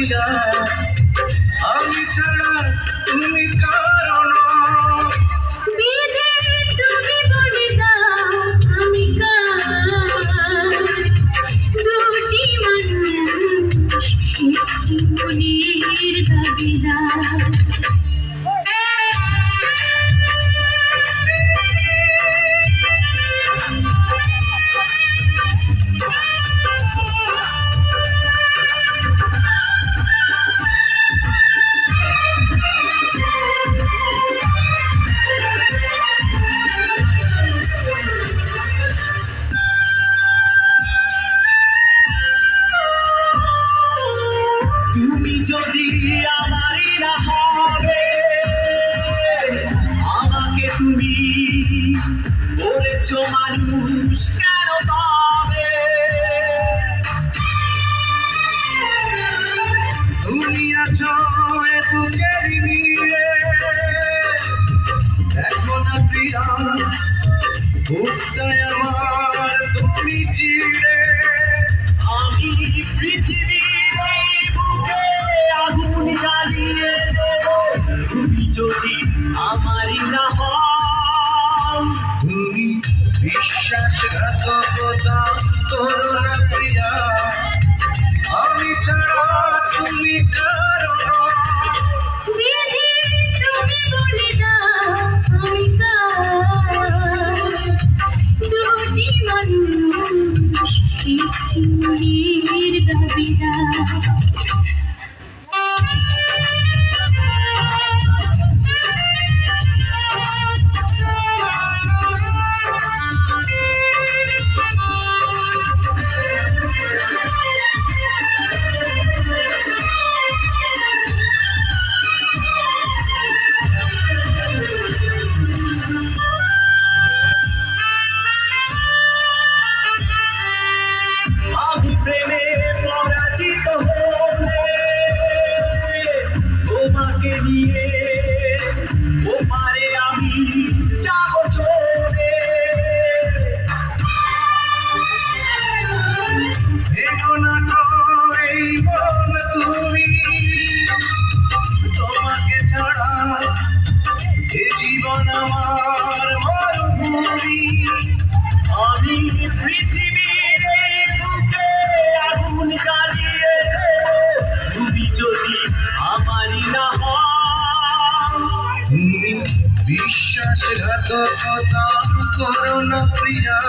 প্রিয়া আমি ছাড়া তুমি কারণ তুমি বলে দাও আমি দুটি মানুষ একটি মনের দাবিদার। তুমি যদি আমারই না হবে আমাকে তুমি বলেছো মানুষ কেন পাবে তুমি আছো এ বুকের ভিড়ে দেখো না প্রিয়া বুকটায় আমার তুমি চিড়ে আমি পৃথিবীর এই বুকে আগুন জ্বালিয়ে দেব তুমি যদি আমারই না হও তুমি বিশ্বাসঘাতকতা করো না প্রিয়া আমি ছাড়া তুমি কারণ তুমি বলে দাও আমি দুটি মানুষ একটি মনের দাবিদার। আমি প্রেমে পরাজিত হলে তোমাকে নিয়ে ওপারে আমি যাব চলে ভেঙো না তো এই মন তুমি তোমাকে ছাড়া এ জীবন আমার মরুভূমি আমি পৃথিবীর এই বুকে আগুন জ্বালিয়ে দেব তুমি যদি আমারই না হও তুমি বিশ্বাসঘাতকতা করো না প্রিয়া